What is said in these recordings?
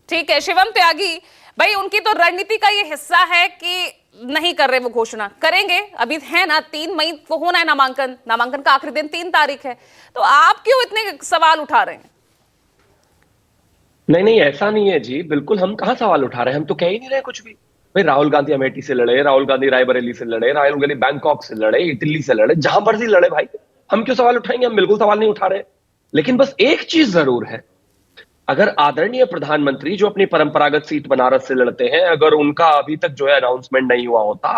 ठीक है शिवम त्यागी भाई, उनकी तो रणनीति का ये हिस्सा है कि नहीं कर रहे, वो घोषणा करेंगे। अभी है ना 3 मई को होना है नामांकन, नामांकन का आखिरी दिन 3 तारीख है। तो आप क्यों इतने सवाल उठा रहे हैं? नहीं नहीं, ऐसा नहीं है जी, बिल्कुल हम कहाँ सवाल उठा रहे हैं, हम तो कह ही नहीं रहे कुछ भी। भाई राहुल गांधी अमेठी से लड़े, राहुल गांधी रायबरेली से लड़े, राहुल गांधी बैंकॉक से लड़े, इटली से लड़े, जहां मर्जी लड़े भाई, हम क्यों सवाल उठाएंगे? हम बिल्कुल सवाल नहीं उठा रहे। लेकिन बस एक चीज जरूर है, अगर आदरणीय प्रधानमंत्री जो अपनी परंपरागत सीट बनारस से लड़ते हैं, अगर उनका अभी तक जो है अनाउंसमेंट नहीं हुआ होता,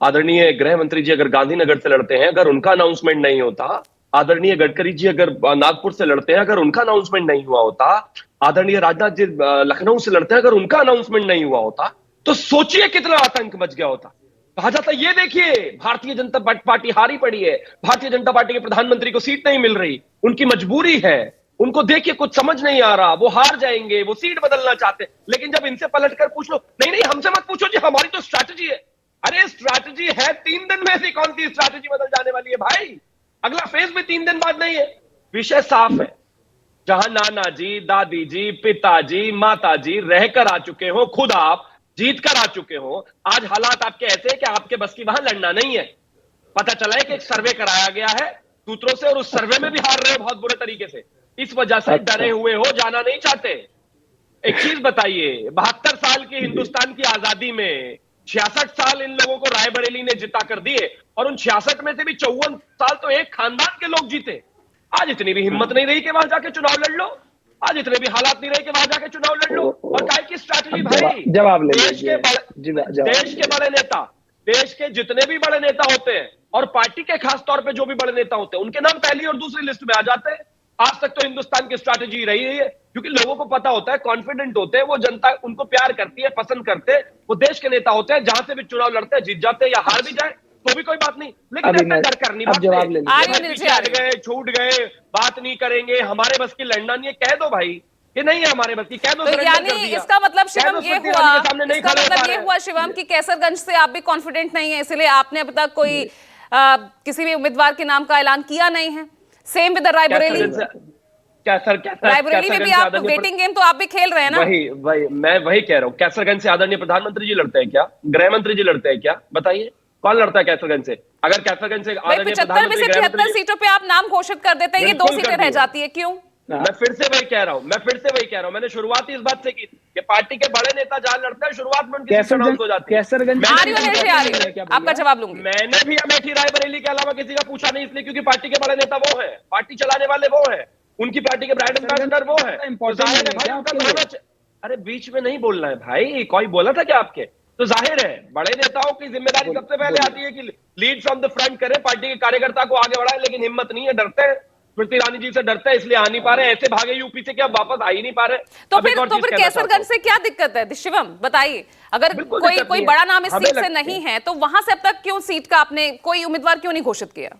आदरणीय गृह मंत्री जी अगर गांधीनगर से लड़ते हैं, अगर उनका अनाउंसमेंट नहीं होता, आदरणीय गडकरी जी अगर नागपुर से लड़ते हैं, अगर उनका अनाउंसमेंट नहीं हुआ होता, आदरणीय राजनाथ जी लखनऊ से लड़ते हैं, अगर उनका अनाउंसमेंट नहीं हुआ होता, तो सोचिए कितना आतंक मच गया होता। कहा जाता ये देखिए भारतीय जनता पार्टी हारी पड़ी है, भारतीय जनता पार्टी के प्रधानमंत्री को सीट नहीं मिल रही, उनकी मजबूरी है, उनको देखिए कुछ समझ नहीं आ रहा, वो हार जाएंगे, वो सीट बदलना चाहते हैं। लेकिन जब इनसे पलट कर पूछ लो, नहीं नहीं हमसे मत पूछो जी, हमारी तो स्ट्रैटेजी है। अरे स्ट्रैटेजी है, 3 दिन में से कौन सी स्ट्रैटेजी बदल जाने वाली है भाई? अगला फेज में 3 दिन बाद नहीं है। विषय साफ है, जहां नाना जी, दादी जी, पिताजी, माता जी रहकर आ चुके हो, खुद आप जीत कर आ चुके हो, आज हालात आपके ऐसे हैं कि आपके बस की वहां लड़ना नहीं है। पता चला है कि एक सर्वे कराया गया है सूत्रों से, और उस सर्वे में भी हार रहे हो बहुत बुरे तरीके से, इस वजह से डरे हुए हो, जाना नहीं चाहते। एक चीज बताइए, 72 साल की हिंदुस्तान की आजादी में 66 साल इन लोगों को रायबरेली ने जिता कर दिए, और उन 66 में से भी 54 साल तो एक खानदान के लोग जीते। आज इतनी भी हिम्मत नहीं रही कि वहां जाके चुनाव लड़ लो, आज इतने भी हालात नहीं रहे कि वहां जाके चुनाव लड़ लो। और काय की स्ट्रैटेजी भाई? जवाब ले देश के बड़े नेता, देश के जितने भी बड़े नेता होते हैं, और पार्टी के खास तौर पे जो भी बड़े नेता होते हैं, उनके नाम पहली और दूसरी लिस्ट में आ जाते हैं। आज तक तो हिंदुस्तान की स्ट्रैटेजी रही है, क्योंकि लोगों को पता होता है, कॉन्फिडेंट होते हैं, वो जनता उनको प्यार करती है, पसंद करते हैं, वो देश के नेता होते हैं, जहां से भी चुनाव लड़ते हैं जीत जाते हैं, या हार भी जाए तो भी कोई बात नहीं। लेकिन ऐसा डर कर नहीं बात गए, छूट गए, बात नहीं करेंगे, हमारे बस की लड़ना नहीं है, कह दो भाई ये नहीं है हमारे बस की, कह दो। तो यानी इसका मतलब शिवम ये हुआ, इसका मतलब ये हुआ शिवम कि कैसरगंज से आप भी कॉन्फिडेंट नहीं है, इसलिए आपने अब तक कोई किसी भी उम्मीदवार के नाम का ऐलान किया नहीं है। सेम विद रायबरेली, रायबरेली में भी आप वेटिंग गेम तो आप भी खेल रहे हैं ना? वही मैं वही कह रहा हूँ, कैसरगंज से आदरणीय प्रधानमंत्री जी लड़ते हैं क्या? गृह मंत्री जी लड़ते हैं क्या? बताइए कौन लड़ता है कैसरगंज से? अगर कैसरगंज से 75 में से 73 सीटों पे आप नाम घोषित कर देते हैं, ये 2 सीटें रह जाती है, क्यों? मैं फिर से वही कह रहा हूँ, मैंने शुरुआत ही इस बात से की कि पार्टी के बड़े नेता जहां लड़ते हैं, शुरुआत में उनकी सीट अनाउंस हो जाती है। आपका जवाब लूंगी। मैंने भी अमेठी रायबरेली के अलावा किसी का पूछा नहीं, इसलिए क्योंकि पार्टी के बड़े नेता वो है, पार्टी चलाने वाले वो है, उनकी पार्टी के ब्रांड एम्बेसडर वो है। अरे बीच में नहीं बोलना है भाई, कोई बोला था क्या आपके? तो जाहिर है बड़े नेताओं की जिम्मेदारी सबसे पहले आती है कि लीड फ्रॉम द फ्रंट करें, पार्टी के कार्यकर्ता को आगे बढ़ाए, लेकिन हिम्मत नहीं है, डरते हैं, स्मृति ईरानी जी से डरते हैं, इसलिए आ नहीं पा रहे, ऐसे भागे यूपी से कि अब वापस आ ही नहीं पा रहे। तो फिर कैसरगंज से क्या दिक्कत है शिवम, बताइए? अगर कोई बड़ा नाम इस सीट से नहीं है, तो वहां से अब तक क्यों सीट का आपने कोई उम्मीदवार क्यों नहीं घोषित किया?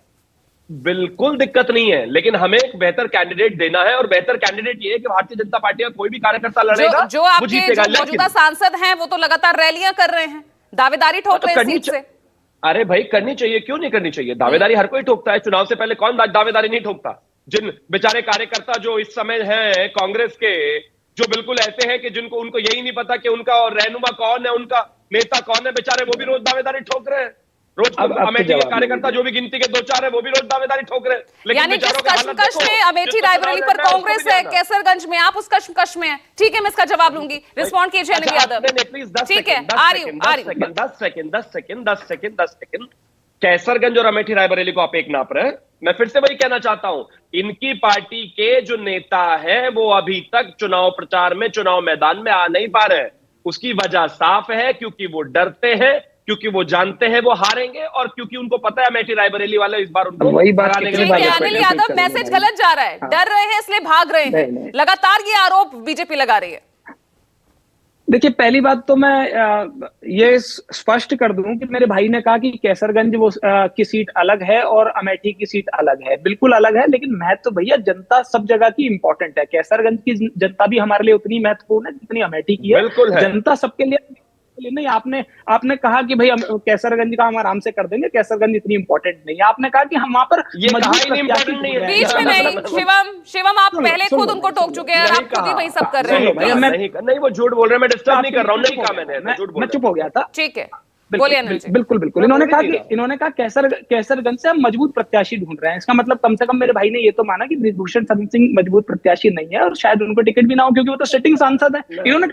बिल्कुल दिक्कत नहीं है, लेकिन हमें एक बेहतर कैंडिडेट देना है, और बेहतर कैंडिडेट ये है कि भारतीय जनता पार्टी का कोई भी कार्यकर्ता लड़ेगा, जो आपके मौजूदा सांसद हैं वो तो लगातार रैलियां कर रहे हैं, दावेदारी ठोक रहे हैं सीट से। अरे भाई करनी चाहिए, क्यों नहीं करनी चाहिए? दावेदारी हर कोई ठोकता है, चुनाव से पहले कौन दावेदारी नहीं ठोकता? जिन बेचारे कार्यकर्ता जो इस समय हैं कांग्रेस के, जो बिल्कुल ऐसे हैं कि जिनको उनको यही नहीं पता कि उनका रहनुमा कौन है, उनका नेता कौन है, बेचारे वो भी रोज दावेदारी ठोक रहे हैं। रोज अमेठी के कार्यकर्ता जो भी गिनती के 2-4 है, वो भी रोज दावेदारी ठोक रहे हैं। यानी जिस कश्मकश में अमेठी रायबरेली पर कांग्रेस है, कैसरगंज में आप उस कश्मकश में है। ठीक है, मैं इसका जवाब लूंगी, रिस्पॉन्ड कीजिए अनिल यादव। ठीक है, आ रही हूं। 10 सेकंड। कैसरगंज और अमेठी रायबरेली को आप एक नाप रहे हैं। मैं फिर से वही कहना चाहता हूं, इनकी पार्टी के जो नेता है वो अभी तक चुनाव प्रचार में, चुनाव मैदान में आ नहीं पा रहे। उसकी वजह साफ है, क्योंकि वो डरते हैं, क्योंकि वो जानते हैं वो हारेंगे, और क्योंकि उनको पता है अमेठी रायबरेली वाले इस बार उनको हराने के लिए। अनिल यादव मैसेज गलत जा रहा है, डर रहे हैं इसलिए भाग रहे हैं, लगातार ये आरोप बीजेपी लगा रही है। देखिए, पहली बात तो मैं ये स्पष्ट कर दूं कि मेरे भाई ने कहा कि कैसरगंज की सीट अलग है और अमेठी की सीट अलग है। बिल्कुल अलग है, लेकिन महत्व भैया जनता सब जगह की इंपॉर्टेंट है। कैसरगंज की जनता भी हमारे लिए उतनी महत्वपूर्ण है जितनी अमेठी की है। जनता सबके लिए नहीं, आपने कहा कि भाई हम कैसरगंज का हम आराम से कर देंगे, कैसरगंज इतनी इंपॉर्टेंट नहीं है। आपने कहा कि हम वहां पर ये मजबूत कहा ही नहीं प्रत्याशी important नहीं है। ढूंढ रहे हैं। बीच में नहीं, शिवम आप सुन लो, पहले सुन खुद लो, उनको टोक चुके हैं और नहीं आप खुद ही कहा, वही सब कर रहे नहीं हैं। कहा, मैं- नहीं, वो झूठ बोल रहे हैं, मैं डिस्टर्ब नहीं कर रहा हूँ, नहीं कहा मैंने, मैं झूठ बोल मैं रहे चुप हो गया था। ठीक है, बिल्कुल, बोलिए अनिल जी। बिल्कुल बिल्कुल मैं इन्होंने बोल कहा ही कि नहीं रहा। कैसरगंज से हम मजबूत प्रत्याशी ढूंढ रहे हैं। इसका मतलब कम से कम मेरे भाई ने ये तो माना कि बृजभूषण शरण सिंह मजबूत प्रत्याशी नहीं है और शायद उनको टिकट भी ना हो, क्योंकि वो तो सिटिंग सांसद है। इन्होंने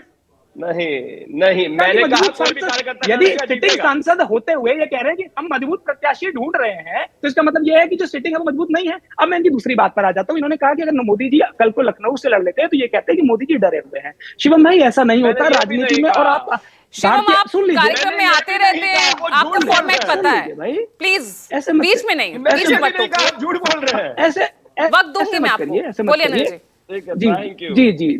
नहीं, मैंने कहा मजबूत कोई भी सांसद, कार्यकर्ता यदि लड़ेगा, सिटिंग जीतेगा। सांसद होते हुए ये कह रहे हैं कि हम मजबूत प्रत्याशी ढूंढ रहे हैं, तो इसका मतलब ये है कि जो सिटिंग है वो मजबूत नहीं है। अब मैं इनकी दूसरी बात पर आ जाता हूँ। इन्होंने कहा कि अगर मोदी जी कल को लखनऊ से लड़ लेते हैं तो ये कहते हैं कि मोदी जी डरे हुए हैं। शिवम भाई, ऐसा नहीं मैंने होता ये भी राजनीति नहीं में। और कहा। आप शिवम भारतीय, आप सुन लीजिए, कार्यक्रम में मैंने ये आते भी रहते नहीं हैं, कहा, वो आपको झूठ बोल फॉर्मेट रहे हैं। पता सुन है। लीजिए भाई, प्लीज ऐसे मत बीच में नहीं, मैंने बीच ये में भी मत नहीं कहा, टोकिए। आप झूठ बोल रहे हैं। ऐसे वक्त दूंगी ऐसे मैं मत आपको, करिए, ऐसे मत बोलिए अनिल करिए। जी। ठीक है, जी थैंक यू। जी जी,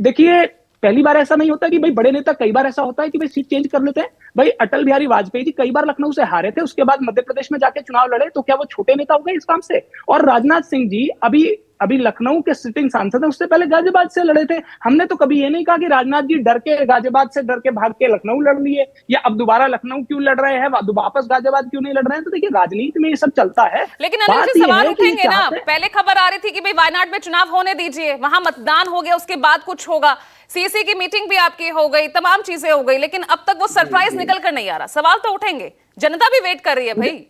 देखिए पहली बार ऐसा नहीं होता कि भाई बड़े नेता, कई बार ऐसा होता है कि भाई सीट चेंज कर लेते हैं। भाई अटल बिहारी वाजपेयी जी कई बार लखनऊ से हारे थे, उसके बाद मध्य प्रदेश में जाके चुनाव लड़े, तो क्या वो छोटे नेता हो गए इस काम से? और राजनाथ सिंह जी अभी अभी लखनऊ के सिटिंग सांसद हैं, उससे पहले गाजियाबाद से लड़े थे। हमने तो कभी ये नहीं कहा कि राजनाथ जी डर के गाजियाबाद से डर के भाग के लखनऊ लड़ लिए, या अब दोबारा लखनऊ क्यों लड़ रहे हैं, वापस गाजियाबाद क्यों नहीं लड़ रहे हैं। तो देखिए, राजनीति में ये सब चलता है। लेकिन अनिल बात जी, ये सवाल है कि ये उठेंगे ना। चाहते हैं- पहले खबर आ रही थी कि भाई वायनाड में चुनाव होने दीजिए, वहां मतदान हो गया, उसके बाद कुछ होगा, सीसी की मीटिंग भी आपकी हो गई, तमाम चीजें हो गई, लेकिन अब तक वो सरप्राइज निकल कर नहीं आ रहा। सवाल तो उठेंगे, जनता भी वेट कर रही है भाई।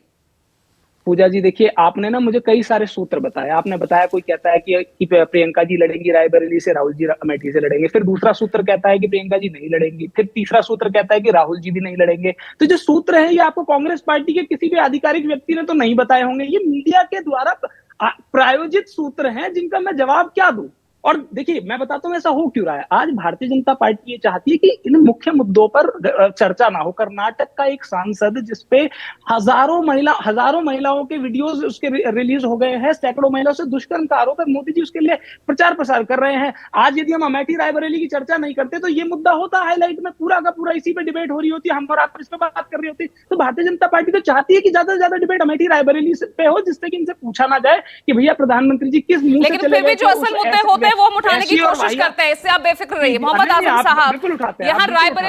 पूजा जी, देखिए आपने ना मुझे कई सारे सूत्र बताए। आपने बताया, कोई कहता है कि प्रियंका जी लड़ेंगी रायबरेली से, राहुल जी अमेठी से लड़ेंगे। फिर दूसरा सूत्र कहता है कि प्रियंका जी नहीं लड़ेंगी। फिर तीसरा सूत्र कहता है कि राहुल जी भी नहीं लड़ेंगे। तो जो सूत्र हैं, ये आपको कांग्रेस पार्टी के किसी भी आधिकारिक व्यक्ति ने तो नहीं बताए होंगे। ये मीडिया के द्वारा प्रायोजित सूत्र हैं, जिनका मैं जवाब क्या दूं। और देखिए, मैं बताता हूं ऐसा हो क्यों रहा है। आज भारतीय जनता पार्टी ये चाहती है कि इन मुख्य मुद्दों पर चर्चा ना हो। कर्नाटक का एक सांसद, जिसपे हजारों महिलाओं के वीडियोस उसके रिलीज हो गए हैं, सैकड़ों महिलाओं से दुष्कर्म का आरोप है, मोदी जी उसके लिए प्रचार प्रसार कर रहे हैं। आज यदि हम अमेठी रायबरेली की चर्चा नहीं करते तो ये मुद्दा होता हाईलाइट में, पूरा का पूरा इसी पे डिबेट हो रही होती, हम और आप इस पे बात कर रही होती। तो भारतीय जनता पार्टी तो चाहती है कि ज्यादा से ज्यादा डिबेट अमेठी रायबरेली पे हो, जिससे कि इनसे पूछा ना जाए कि भैया प्रधानमंत्री जी किस मुंह से लेकिन चले फिर भी गए जो थे असल उस मुद्दे ऐसे- होते हैं वो हम उठाने की ऐसी और कोशिश वाहियात- करते हैं, इससे आप बेफिक्र रहिए। जी, मोहम्मद नहीं, आजम आप साहब, बिल्कुल उठाते हैं, आप यहाँ बिल्कुल रायबरेली